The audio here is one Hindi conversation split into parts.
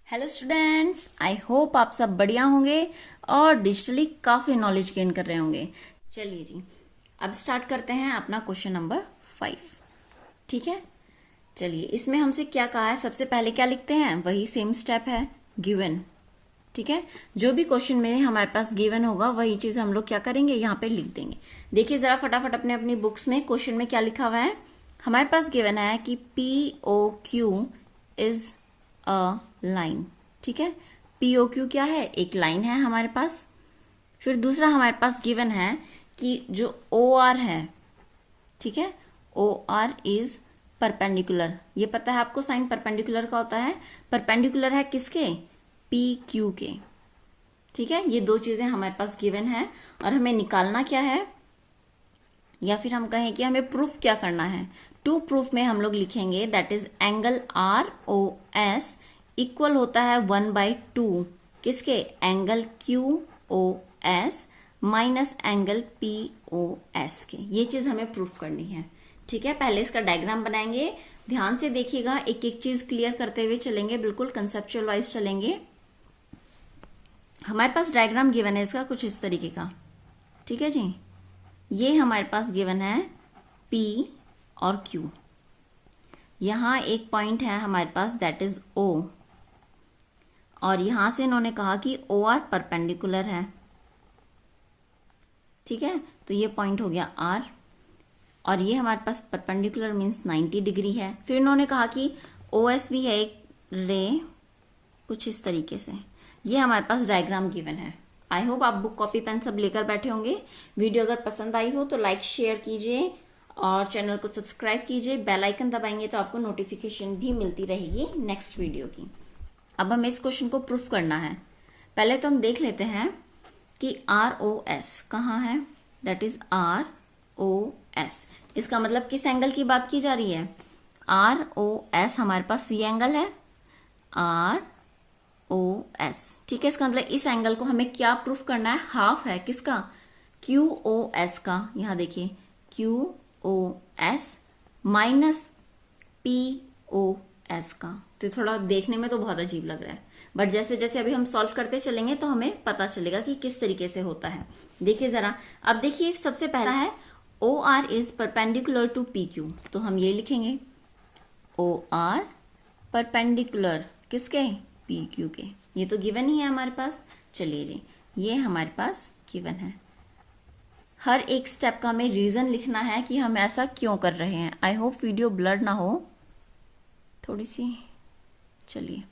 हेलो स्टूडेंट्स, आई होप आप सब बढ़िया होंगे और डिजिटली काफ़ी नॉलेज गेन कर रहे होंगे। चलिए जी, अब स्टार्ट करते हैं अपना क्वेश्चन नंबर 5। ठीक है, चलिए इसमें हमसे क्या कहा है, सबसे पहले क्या लिखते हैं, वही सेम स्टेप है, गिवन। ठीक है, जो भी क्वेश्चन में हमारे पास गिवन होगा वही चीज हम लोग क्या करेंगे, यहाँ पे लिख देंगे। देखिए जरा फटाफट अपने अपनी बुक्स में क्वेश्चन में क्या लिखा हुआ है। हमारे पास गिवन है कि POQ इज अ लाइन। ठीक है, POQ क्या है, एक लाइन है हमारे पास। फिर दूसरा हमारे पास गिवन है कि जो OR है, ठीक है, OR इज परपेंडिकुलर। ये पता है आपको, साइन परपेंडिकुलर का होता है। परपेंडिकुलर है किसके, PQ के। ठीक है, ये दो चीजें हमारे पास गिवन है और हमें निकालना क्या है, या फिर हम कहें कि हमें प्रूफ क्या करना है। टू प्रूफ में हम लोग लिखेंगे that is angle ROS equal होता है 1/2 किसके, angle QOS minus angle POS के। ये चीज हमें प्रूफ करनी है। ठीक है, पहले इसका डायग्राम बनाएंगे, ध्यान से देखिएगा, एक एक चीज क्लियर करते हुए चलेंगे, बिल्कुल कंसेप्चुअल वाइज चलेंगे। हमारे पास डायग्राम गिवन है इसका कुछ इस तरीके का। ठीक है जी, ये हमारे पास गिवन है P और Q। यहां एक पॉइंट है हमारे पास दैट इज O, और यहां से इन्होंने कहा कि OR परपेंडिकुलर है। ठीक है, तो ये पॉइंट हो गया R, और ये हमारे पास परपेंडिकुलर मीन्स 90 डिग्री है। फिर इन्होंने कहा कि OS भी है एक रे, कुछ इस तरीके से। ये हमारे पास डायग्राम गिवन है। आई होप आप बुक कॉपी पेन सब लेकर बैठे होंगे। वीडियो अगर पसंद आई हो तो लाइक शेयर कीजिए और चैनल को सब्सक्राइब कीजिए। बेल आइकन दबाएंगे तो आपको नोटिफिकेशन भी मिलती रहेगी नेक्स्ट वीडियो की। अब हमें इस क्वेश्चन को प्रूफ करना है। पहले तो हम देख लेते हैं कि ROS कहाँ है, दैट इज ROS। इसका मतलब किस एंगल की बात की जा रही है, ROS हमारे पास C एंगल है, ROS। ठीक है, इसका मतलब इस एंगल को हमें क्या प्रूफ करना है, हाफ है किसका, QOS का। यहां देखिए QOS माइनस POS का। तो थोड़ा देखने में तो बहुत अजीब लग रहा है, बट जैसे जैसे अभी हम सॉल्व करते चलेंगे तो हमें पता चलेगा कि किस तरीके से होता है। देखिए जरा, अब देखिए सबसे पहला है OR is perpendicular to PQ, तो हम ये लिखेंगे OR परपेंडिकुलर किसके, PQ के। ये तो गिवन ही है हमारे पास। चलिए जी, ये हमारे पास गिवन है। हर एक स्टेप का हमें रीजन लिखना है कि हम ऐसा क्यों कर रहे हैं। आई होप वीडियो ब्लर ना हो थोड़ी सी। चलिए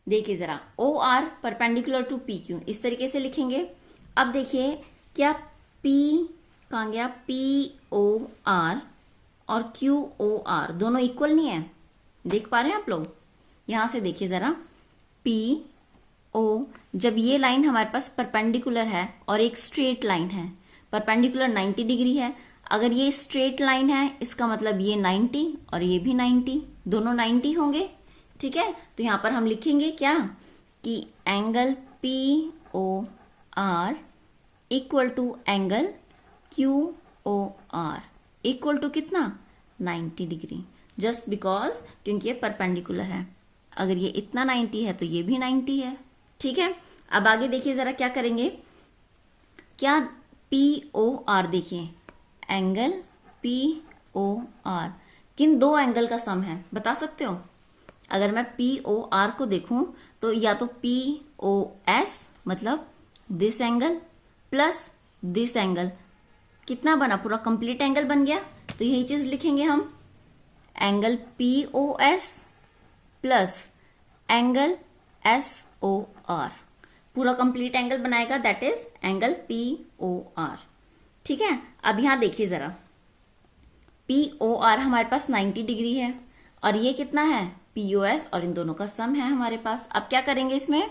देखिए जरा, OR परपेंडिकुलर टू PQ इस तरीके से लिखेंगे। अब देखिए क्या P कहाँ गया, POR और QOR दोनों इक्वल नहीं है, देख पा रहे हैं आप लोग। यहां से देखिए जरा, PO, जब ये लाइन हमारे पास परपेंडिकुलर है और एक स्ट्रेट लाइन है, परपेंडिकुलर 90 डिग्री है। अगर ये स्ट्रेट लाइन है इसका मतलब ये 90 और ये भी 90, दोनों 90 होंगे। ठीक है, तो यहां पर हम लिखेंगे क्या कि angle POR equal to angle QOR equal to कितना, 90 डिग्री, जस्ट बिकॉज क्योंकि ये परपेंडिकुलर है। अगर ये इतना 90 है तो ये भी 90 है। ठीक है, अब आगे देखिए जरा क्या करेंगे, क्या POR देखिए, एंगल POR किन दो एंगल का सम है, बता सकते हो। अगर मैं POR को देखूं तो या तो POS मतलब this angle plus this angle, कितना बना, पूरा कंप्लीट एंगल बन गया। तो यही चीज लिखेंगे हम, angle POS plus angle SOR, पूरा कंप्लीट एंगल बनाएगा, दैट इज एंगल POR। ठीक है, अब यहां देखिए जरा, POR हमारे पास 90 डिग्री है और ये कितना है, POS, और इन दोनों का सम है हमारे पास। अब क्या करेंगे इसमें,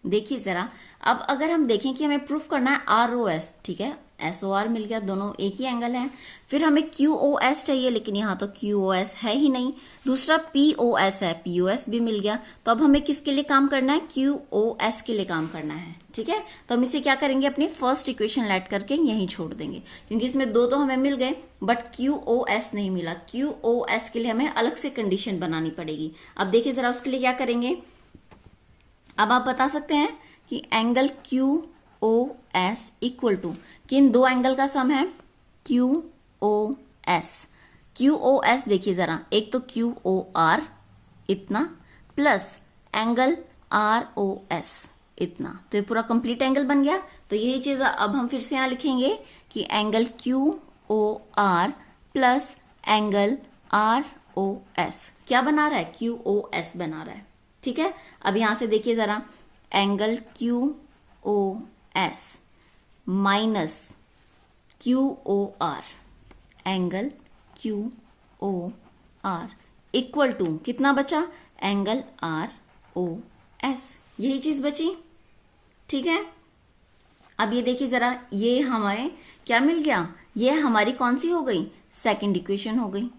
देखिए जरा, अब अगर हम देखें कि हमें प्रूफ करना है ROS, ठीक है, SOR मिल गया, दोनों एक ही एंगल है। फिर हमें QOS चाहिए, लेकिन यहाँ तो QOS है ही नहीं। दूसरा POS है, POS भी मिल गया। तो अब हमें किसके लिए काम करना है? QOS के लिए काम करना है, ठीक है। तो हम इसे क्या करेंगे, अपनी फर्स्ट इक्वेशन लेट करके यहीं छोड़ देंगे, क्योंकि इसमें दो तो हमें मिल गए बट QOS नहीं मिला। QOS के लिए हमें अलग से कंडीशन बनानी पड़ेगी। अब देखिए जरा उसके लिए क्या करेंगे। अब आप बता सकते हैं कि एंगल QOS इक्वल टू किन दो एंगल का सम है? QOS। QOS देखिए जरा, एक तो QOR इतना प्लस एंगल ROS इतना, तो ये पूरा कंप्लीट एंगल बन गया। तो यही चीज अब हम फिर से यहां लिखेंगे कि angle QOR plus angle ROS क्या बना रहा है? QOS बना रहा है, ठीक है। अब यहां से देखिए जरा, angle QOS minus QOR, angle QOR equal to कितना बचा? Angle ROS। यही चीज बची, ठीक है। अब ये देखिए जरा, ये हमें क्या मिल गया? ये हमारी कौन सी हो गई? सेकंड इक्वेशन हो गई,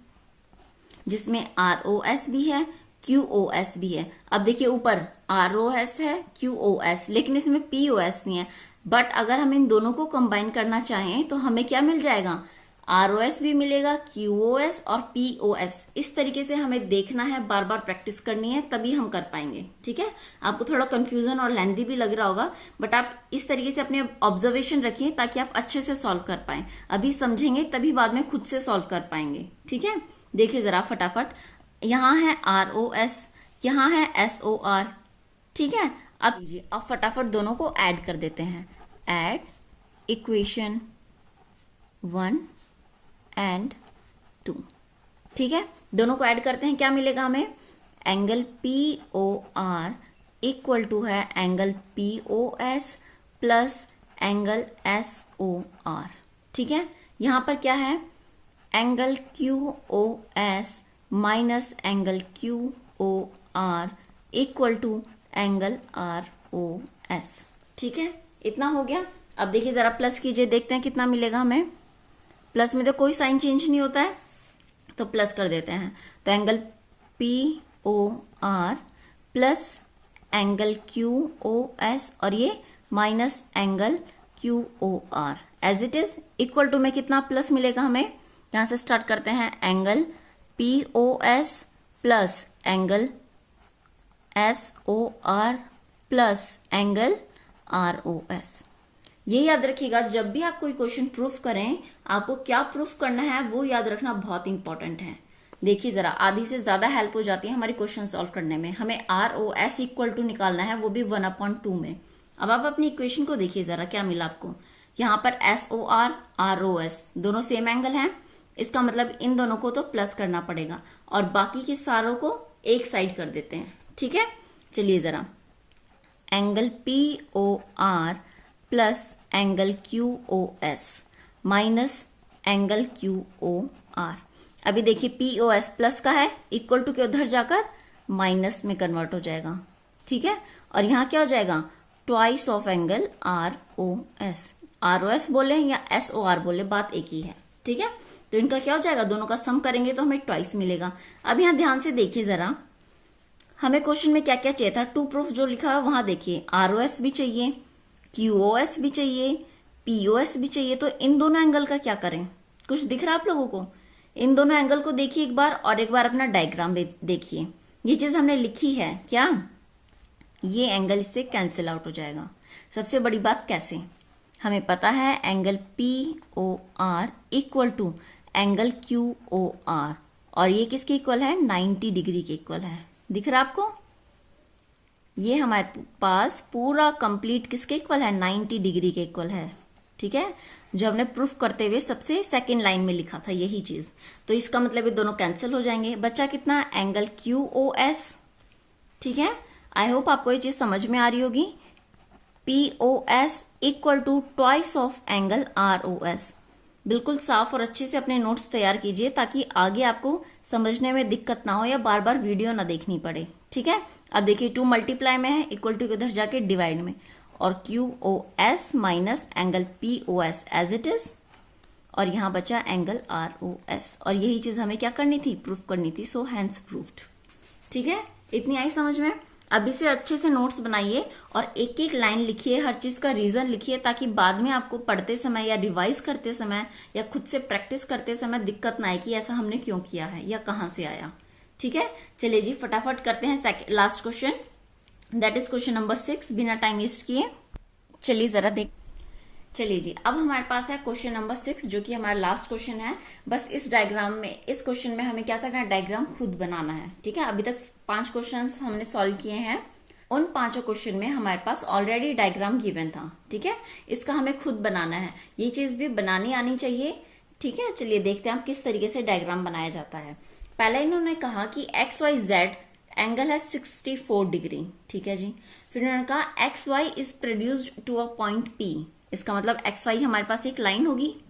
जिसमें ROS भी है, QOS भी है। अब देखिए ऊपर ROS है, QOS, लेकिन इसमें POS नहीं है। बट अगर हम इन दोनों को कंबाइन करना चाहें तो हमें क्या मिल जाएगा? ROS भी मिलेगा, QOS और POS। इस तरीके से हमें देखना है, बार बार प्रैक्टिस करनी है, तभी हम कर पाएंगे, ठीक है। आपको थोड़ा कंफ्यूजन और लेंथी भी लग रहा होगा, बट आप इस तरीके से अपने ऑब्जर्वेशन रखिए ताकि आप अच्छे से सॉल्व कर पाए। अभी समझेंगे तभी बाद में खुद से सॉल्व कर पाएंगे, ठीक है। देखिए जरा फटाफट, यहाँ है ROS, यहाँ है SOR, ठीक है। अब फटाफट दोनों को ऐड कर देते हैं। ऐड इक्वेशन 1 एंड 2, ठीक है। दोनों को ऐड करते हैं, क्या मिलेगा हमें? एंगल POR इक्वल टू है angle POS plus angle SOR, ठीक है। यहां पर क्या है? Angle QOS minus angle QOR equal to angle ROS, ठीक है। इतना हो गया। अब देखिए जरा प्लस कीजिए, देखते हैं कितना मिलेगा हमें। प्लस में तो कोई साइन चेंज नहीं होता है, तो प्लस कर देते हैं। तो angle POR plus angle QOS और ये minus angle QOR as it is equal to में कितना प्लस मिलेगा हमें? यहां से स्टार्ट करते हैं। Angle POS plus angle SOR plus angle ROS। ये याद रखिएगा, जब भी आप कोई क्वेश्चन प्रूफ करें, आपको क्या प्रूफ करना है वो याद रखना बहुत इंपॉर्टेंट है। देखिए जरा, आधी से ज्यादा हेल्प हो जाती है हमारी क्वेश्चन सॉल्व करने में। हमें ROS इक्वल टू निकालना है, वो भी 1/2 में। अब आप अपनी इक्वेशन को देखिए जरा, क्या मिला आपको? यहाँ पर SOR ROS दोनों सेम एंगल हैं, इसका मतलब इन दोनों को तो प्लस करना पड़ेगा और बाकी के सारों को एक साइड कर देते हैं, ठीक है। चलिए जरा, angle POR plus angle QOS minus angle QOR। अभी देखिए POS प्लस का है, इक्वल टू के उधर जाकर माइनस में कन्वर्ट हो जाएगा, ठीक है। और यहां क्या हो जाएगा? Twice of angle ROS। ROS बोले या SOR बोले, बात एक ही है, ठीक है। तो इनका क्या हो जाएगा? दोनों का सम करेंगे तो हमें ट्वाइस मिलेगा। अब यहां ध्यान से देखिए जरा, हमें क्वेश्चन में क्या क्या चाहिए था? टू प्रूफ जो लिखा है वहां देखिए, ROS भी चाहिए, QOS भी चाहिए, POS भी चाहिए। तो इन दोनों एंगल का क्या करें? कुछ दिख रहा है आप लोगों को? इन दोनों एंगल को देखिए एक बार, और एक बार अपना डायग्राम देखिए। ये चीज हमने लिखी है क्या? ये एंगल इससे कैंसिल आउट हो जाएगा। सबसे बड़ी बात कैसे? हमें पता है angle POR equal to angle QOR, और ये किसके इक्वल है? 90 डिग्री के इक्वल है। दिख रहा है आपको? ये हमारे पास पूरा कंप्लीट किसके इक्वल है? 90 डिग्री के इक्वल है, ठीक है। जो हमने प्रूफ करते हुए सबसे सेकंड लाइन में लिखा था यही चीज। तो इसका मतलब ये दोनों कैंसिल हो जाएंगे। बचा कितना? एंगल QOS, ठीक है। आई होप आपको ये चीज समझ में आ रही होगी। POS equal to twice of angle ROS। बिल्कुल साफ और अच्छे से अपने नोट्स तैयार कीजिए ताकि आगे आपको समझने में दिक्कत ना हो या बार बार वीडियो ना देखनी पड़े, ठीक है। अब देखिए 2 मल्टीप्लाई में है, इक्वल टू इधर जाके डिवाइड में, और QOS minus angle POS as it is, और यहां बचा एंगल ROS, और यही चीज हमें क्या करनी थी, प्रूफ करनी थी, सो हैंस प्रूफ्ड। ठीक है, इतनी आई समझ में। अब इसे अच्छे से नोट्स बनाइए और एक एक लाइन लिखिए, हर चीज का रीजन लिखिए, ताकि बाद में आपको पढ़ते समय या रिवाइज करते समय या खुद से प्रैक्टिस करते समय दिक्कत ना आए कि ऐसा हमने क्यों किया है या कहां से आया। ठीक है, चलिए जी फटाफट करते हैं last question, that is question number 6, बिना टाइम वेस्ट किए। चलिए जरा देख, चलिए जी अब हमारे पास है क्वेश्चन नंबर 6, जो कि हमारा लास्ट क्वेश्चन है। बस इस डायग्राम में, इस क्वेश्चन में हमें क्या करना है, डायग्राम खुद बनाना है। ठीक है, अभी तक 5 क्वेश्चंस हमने सॉल्व किए हैं, उन 5 क्वेश्चन में हमारे पास ऑलरेडी डायग्राम गिवन था। ठीक है, इसका हमें खुद बनाना है, ये चीज भी बनानी आनी चाहिए। ठीक है, चलिए देखते हैं आप किस तरीके से डायग्राम बनाया जाता है। पहले इन्होंने कहा कि XYZ एंगल है 64 डिग्री। ठीक है जी, फिर उन्होंने कहा XY is produced to a point P, इसका मतलब XY हमारे पास एक लाइन होगी।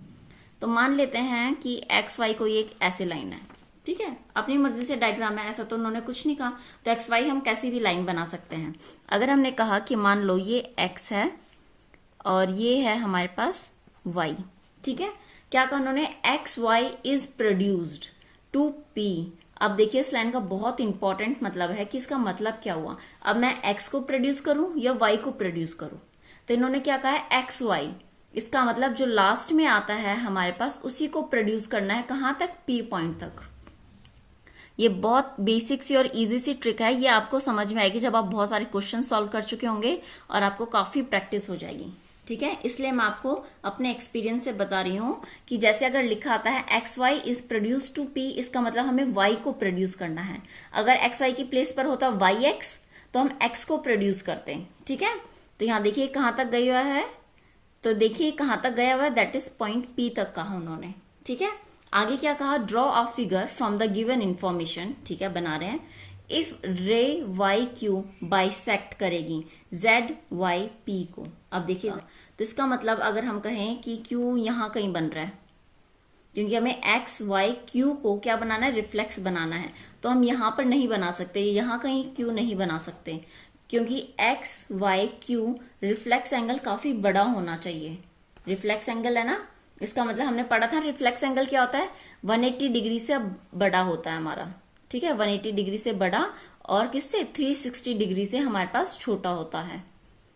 तो मान लेते हैं कि XY कोई एक ऐसे लाइन है। ठीक है, अपनी मर्जी से डायग्राम है, ऐसा तो उन्होंने कुछ नहीं कहा, तो XY हम कैसी भी लाइन बना सकते हैं। अगर हमने कहा कि मान लो ये X है और ये है हमारे पास Y। ठीक है, क्या कहा उन्होंने, XY is produced to P। अब देखिए इस लाइन का बहुत इंपॉर्टेंट मतलब है कि इसका मतलब क्या हुआ, अब मैं X को प्रोड्यूस करूं या Y को प्रोड्यूस करूं। तो इन्होंने क्या कहा है, XY, इसका मतलब जो लास्ट में आता है हमारे पास उसी को प्रोड्यूस करना है, कहां तक, P पॉइंट तक। ये बहुत बेसिक सी और इजी सी ट्रिक है, ये आपको समझ में आएगी जब आप बहुत सारे क्वेश्चन सॉल्व कर चुके होंगे और आपको काफी प्रैक्टिस हो जाएगी। ठीक है, इसलिए मैं आपको अपने एक्सपीरियंस से बता रही हूं कि जैसे अगर लिखा आता है XY is produce to P, इसका मतलब हमें Y को प्रोड्यूस करना है। अगर XY की प्लेस पर होता YX तो हम X को प्रोड्यूस करते हैं। ठीक है, तो यहां देखिए कहां तक गया हुआ है, तो देखिए कहां तक गया हुआ है, दैट इज पॉइंट P तक कहा उन्होंने। ठीक है, आगे क्या कहा, draw a figure from the given information. ठीक है, बना रहे हैं, इफ रे YQ बाइसेक्ट करेगी ZYP को। अब देखिए, तो इसका मतलब अगर हम कहें कि Q यहां कहीं बन रहा है, क्योंकि हमें XYQ को क्या बनाना है, रिफ्लेक्स बनाना है, तो हम यहां पर नहीं बना सकते, यहां कहीं Q नहीं बना सकते, क्योंकि XYQ रिफ्लेक्स एंगल काफी बड़ा होना चाहिए। रिफ्लेक्स एंगल है ना, इसका मतलब हमने पढ़ा था रिफ्लेक्स एंगल क्या होता है, 180 डिग्री से बड़ा होता है हमारा। ठीक है, 180 डिग्री से बड़ा, और किससे, 360 डिग्री से हमारे पास छोटा होता है,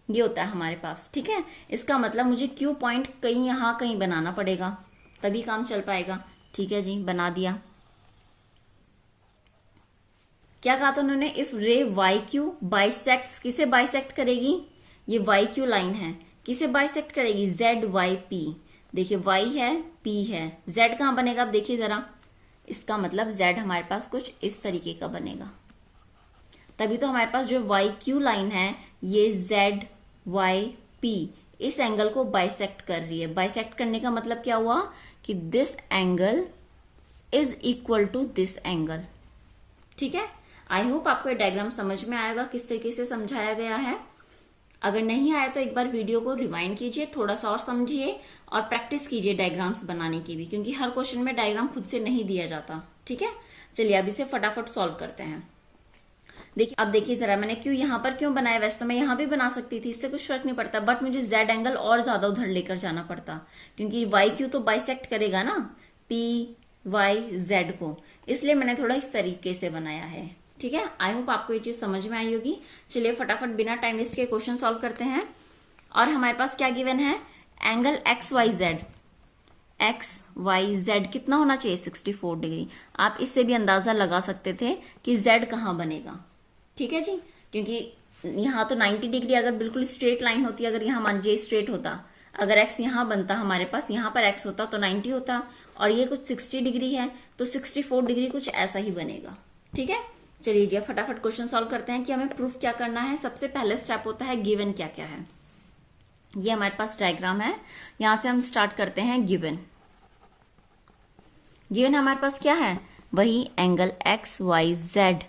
ये होता है हमारे पास। ठीक है, इसका मतलब मुझे Q पॉइंट कहीं यहां कहीं बनाना पड़ेगा, तभी काम चल पाएगा। ठीक है जी, बना दिया। क्या कहा था उन्होंने, इफ रे YQ बाइसेक्ट, किसे बाइसेक्ट करेगी, ये YQ लाइन है, किसे बाइसेक्ट करेगी, ZYP। देखिए Y है, P है, Z कहां बनेगा, अब देखिए जरा, इसका मतलब Z हमारे पास कुछ इस तरीके का बनेगा, तभी तो हमारे पास जो YQ लाइन है ये ZYP इस एंगल को बाइसेक्ट कर रही है। बाइसेक्ट करने का मतलब क्या हुआ कि this angle is equal to this angle. ठीक है, आई होप आपको ये डायग्राम समझ में आएगा, किस तरीके से समझाया गया है। अगर नहीं आया तो एक बार वीडियो को रिवाइंड कीजिए, थोड़ा सा और समझिए और प्रैक्टिस कीजिए डायग्राम्स बनाने की भी, क्योंकि हर क्वेश्चन में डायग्राम खुद से नहीं दिया जाता। ठीक है, चलिए अब इसे फटाफट सॉल्व करते हैं। देखिए, अब देखिए जरा, मैंने क्यों यहां पर क्यों बनाया, वैसे तो मैं यहां भी बना सकती थी, इससे कुछ फर्क नहीं पड़ता, बट मुझे Z एंगल और ज्यादा उधर लेकर जाना पड़ता, क्योंकि YQ तो बाइसेक्ट करेगा ना PYZ को, इसलिए मैंने थोड़ा इस तरीके से बनाया है। ठीक है, आई होप आपको ये चीज समझ में आई होगी। चलिए फटाफट बिना टाइम वेस्ट के क्वेश्चन सॉल्व करते हैं। और हमारे पास क्या गिवन है, एंगल XYZ कितना होना चाहिए, 64 डिग्री। आप इससे भी अंदाजा लगा सकते थे कि Z कहां बनेगा। ठीक है जी, क्योंकि यहां तो 90 डिग्री अगर बिल्कुल स्ट्रेट लाइन होती, अगर यहां मान लीजिए स्ट्रेट होता, अगर X यहां बनता हमारे पास, यहां पर X होता तो 90 होता, और ये कुछ 60 डिग्री है तो 64 डिग्री कुछ ऐसा ही बनेगा। ठीक है, चलिए जी फटाफट क्वेश्चन सॉल्व करते हैं कि हमें प्रूफ क्या करना है। सबसे पहले स्टेप होता है गिवन क्या क्या है। ये हमारे पास डायग्राम है, यहां से हम स्टार्ट करते हैं। गिवन हमारे पास क्या है, वही एंगल XYZ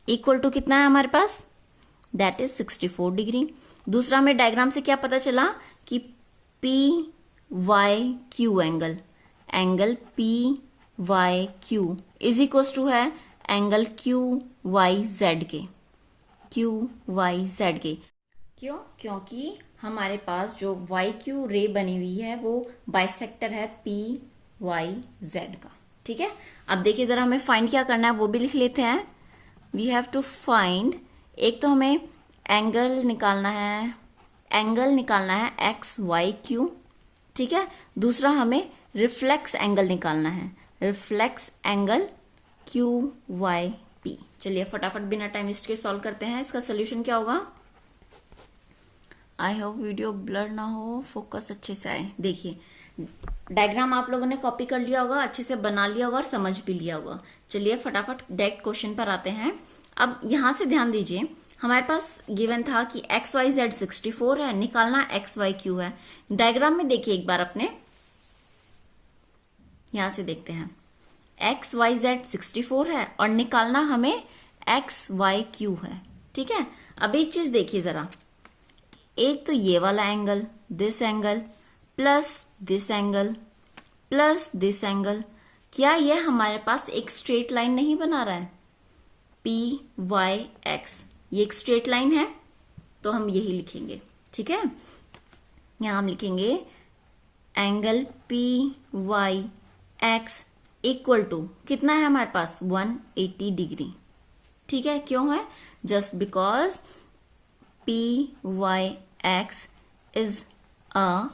इक्वल टू कितना है हमारे पास, दैट इज 64 डिग्री। दूसरा हमें डायग्राम से क्या पता चला कि PYQ angle PYQ is equal to है एंगल QYZ के। क्यों, क्योंकि हमारे पास जो वाई क्यू रे बनी हुई है वो बाइसेक्टर है पी वाई जेड का। ठीक है, अब देखिए जरा हमें फाइंड क्या करना है वो भी लिख लेते हैं। वी हैव टू फाइंड, एक तो हमें एंगल निकालना है एक्स वाई क्यू। ठीक है, दूसरा हमें रिफ्लेक्स एंगल निकालना है, reflex angle Q Y P. चलिए फटाफट बिना टाइम वेस्ट के सॉल्व करते हैं। इसका सोल्यूशन क्या होगा? आई होप वीडियो ब्लर ना हो, फोकस अच्छे से आए। देखिए डायग्राम आप लोगों ने कॉपी कर लिया होगा, अच्छे से बना लिया होगा और समझ भी लिया होगा। चलिए फटाफट डायरेक्ट क्वेश्चन पर आते हैं। अब यहां से ध्यान दीजिए, हमारे पास गिवन था कि एक्स वाई जेड 64 है, निकालना एक्स वाई क्यू है। डायग्राम में देखिए एक बार अपने, यहां से देखते हैं, एक्स वाई जेड 64 है और निकालना हमें एक्स वाई क्यू है। ठीक है, अब एक चीज देखिए जरा, एक तो ये वाला angle, this angle plus this angle plus this angle, क्या ये हमारे पास एक स्ट्रेट लाइन नहीं बना रहा है? पी वाई एक्स, ये एक स्ट्रेट लाइन है, तो हम यही लिखेंगे। ठीक है, यहां हम लिखेंगे angle P Y X equal to कितना है हमारे पास? 180 डिग्री। ठीक है, क्यों है? Just because P Y X is a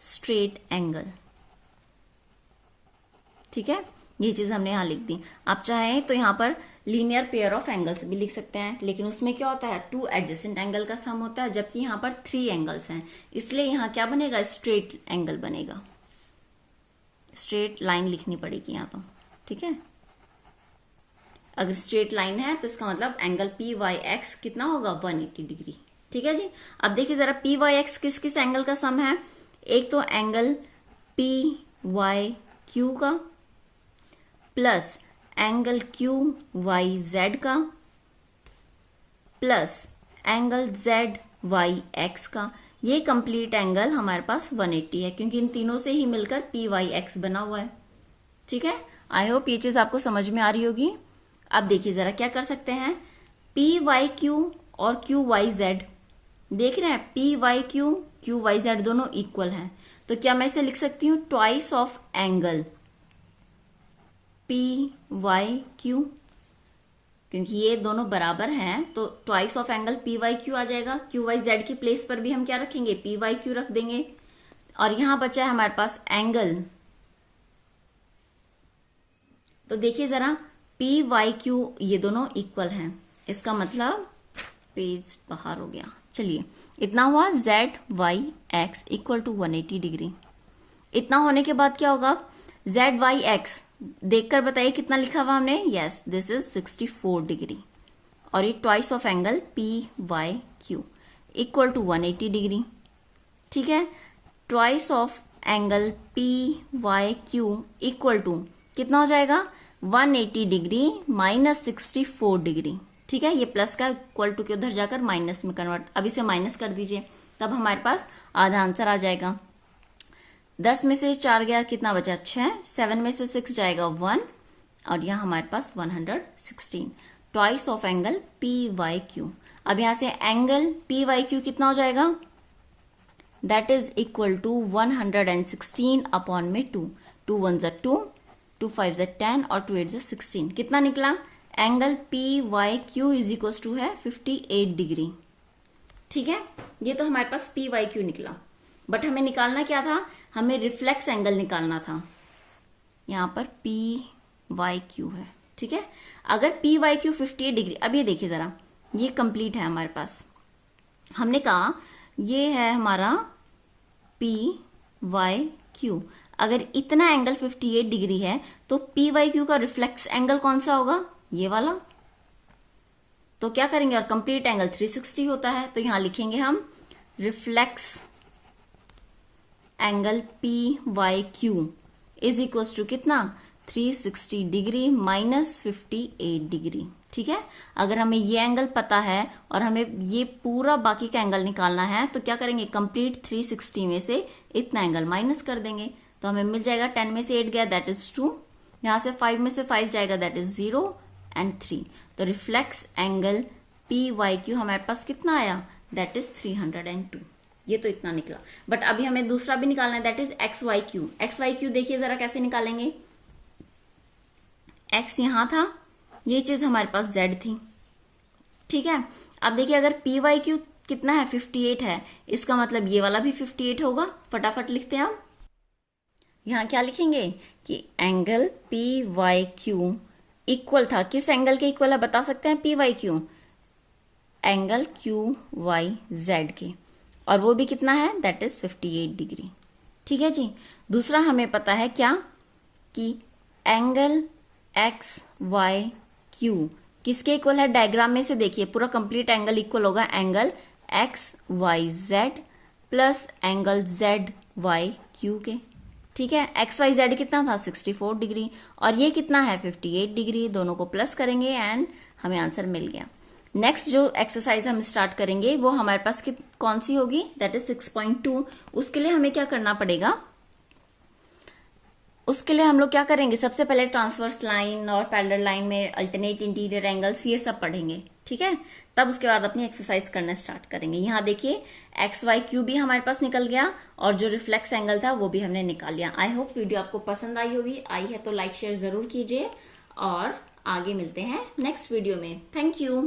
straight angle. ठीक है, ये चीज हमने यहां लिख दी। आप चाहें तो यहां पर लीनियर पेयर ऑफ एंगल्स भी लिख सकते हैं, लेकिन उसमें क्या होता है? 2 एडजेसेंट एंगल का सम होता है, जबकि यहां पर 3 एंगल्स हैं, इसलिए यहां क्या बनेगा? स्ट्रेट एंगल बनेगा। स्ट्रेट लाइन लिखनी पड़ेगी यहां तो। ठीक है, अगर स्ट्रेट लाइन है तो इसका मतलब एंगल पी वाई एक्स कितना होगा? 180 डिग्री। ठीक है जी, अब देखिए जरा पी वाई एक्स किस किस एंगल का सम है? एक तो एंगल पी वाई क्यू का plus angle Q Y Z का plus angle Z Y X का। ये कंप्लीट एंगल हमारे पास 180 है, क्योंकि इन तीनों से ही मिलकर पी वाई एक्स बना हुआ है। ठीक है, आई होप ये चीज आपको समझ में आ रही होगी। अब देखिए जरा क्या कर सकते हैं, पी वाई क्यू और क्यू वाई जेड, देख रहे हैं P Y Q Y Z दोनों इक्वल हैं, तो क्या मैं इसे लिख सकती हूँ twice of angle P Y Q, क्योंकि ये दोनों बराबर हैं तो twice of angle P Y Q आ जाएगा। क्यू वाई जेड की प्लेस पर भी हम क्या रखेंगे? पी वाई क्यू रख देंगे। और यहां बचा है हमारे पास एंगल, तो देखिए जरा पी वाई क्यू ये दोनों इक्वल हैं, इसका मतलब पेज बाहर हो गया। चलिए इतना हुआ Z Y X equal to 180 degree. इतना होने के बाद क्या होगा? जेड वाई एक्स देखकर बताइए कितना लिखा हुआ हमने? Yes, this is 64 degree. और ये twice of angle P Y Q equal to 180 degree. ठीक है, twice of angle P Y Q equal to कितना हो जाएगा? 180 डिग्री माइनस 64 डिग्री। ठीक है, ये प्लस का इक्वल टू के उधर जाकर माइनस में कन्वर्ट, अब इसे माइनस कर दीजिए, तब हमारे पास आधा आंसर आ जाएगा। 10 में से 4 गया, कितना बचा? 6। 7 में से 6 जाएगा 1, और यहां हमारे पास 116। Twice of angle P Y Q. अब यहां से एंगल पी वाई क्यू कितना हो जाएगा? That is equal to 116 upon में 2। 2 1 जा 2, 2 5 जा 10 और 2 8 जा 16। कितना निकला? Angle P Y Q is equal to है 58 डिग्री। ठीक है, ये तो हमारे पास पी वाई क्यू निकला, बट हमें निकालना क्या था? हमें रिफ्लेक्स एंगल निकालना था। यहां पर पी वाई क्यू है। ठीक है, अगर पी वाई क्यू 58 डिग्री, अब ये देखिए जरा, ये कंप्लीट है हमारे पास। हमने कहा ये है हमारा पी वाई क्यू, अगर इतना एंगल 58 डिग्री है तो पी वाई क्यू का रिफ्लेक्स एंगल कौन सा होगा? ये वाला। तो क्या करेंगे? और कंप्लीट एंगल 360 होता है, तो यहां लिखेंगे हम reflex angle P Y Q is equal to कितना? 360 डिग्री माइनस 58 डिग्री। ठीक है, अगर हमें ये एंगल पता है और हमें ये पूरा बाकी का एंगल निकालना है, तो क्या करेंगे? कंप्लीट 360 में से इतना एंगल माइनस कर देंगे, तो हमें मिल जाएगा 10 में से 8 गया, दैट इज 2। यहां से 5 में से 5 जाएगा, दैट इज 0 एंड 3। तो reflex angle P Y Q हमारे पास कितना आया? That is 302। ये तो इतना निकला, बट अभी हमें दूसरा भी निकालना है, that is X Y Q. X Y Q देखिए जरा कैसे निकालेंगे। एक्स यहां था, ये चीज हमारे पास जेड थी, ठीक है। अब देखिए अगर पी वाई क्यू कितना है, 58 है, इसका मतलब ये वाला भी 58 होगा। फटाफट लिखते हैं आप। यहां क्या लिखेंगे कि angle P Y Q equal था, किस एंगल के इक्वल है बता सकते हैं P Y Q? Angle Q Y Z के, और वो भी कितना है, दैट इज 58 डिग्री, ठीक है जी। दूसरा हमें पता है क्या कि एंगल एक्स वाई क्यू किसके इक्वल है, डायग्राम में से देखिए पूरा कंप्लीट एंगल इक्वल होगा angle X Y Z plus angle Z Y Q के, ठीक है। एक्स वाई जेड कितना था, 64 डिग्री, और ये कितना है, 58 डिग्री। दोनों को प्लस करेंगे एंड हमें आंसर मिल गया। नेक्स्ट जो एक्सरसाइज हम स्टार्ट करेंगे वो हमारे पास कौन सी होगी, दैट इज 6.2। उसके लिए हमें क्या करना पड़ेगा, उसके लिए हम लोग क्या करेंगे, सबसे पहले ट्रांसवर्स लाइन और पैरेलल लाइन में अल्टरनेट इंटीरियर एंगल्स ये सब पढ़ेंगे, ठीक है। तब उसके बाद अपनी एक्सरसाइज करना स्टार्ट करेंगे। यहाँ देखिए एक्स वाई क्यू भी हमारे पास निकल गया और जो रिफ्लेक्स एंगल था वो भी हमने निकाल लिया। आई होप वीडियो आपको पसंद आई होगी, आई है तो लाइक शेयर जरूर कीजिए और आगे मिलते हैं नेक्स्ट वीडियो में। Thank you.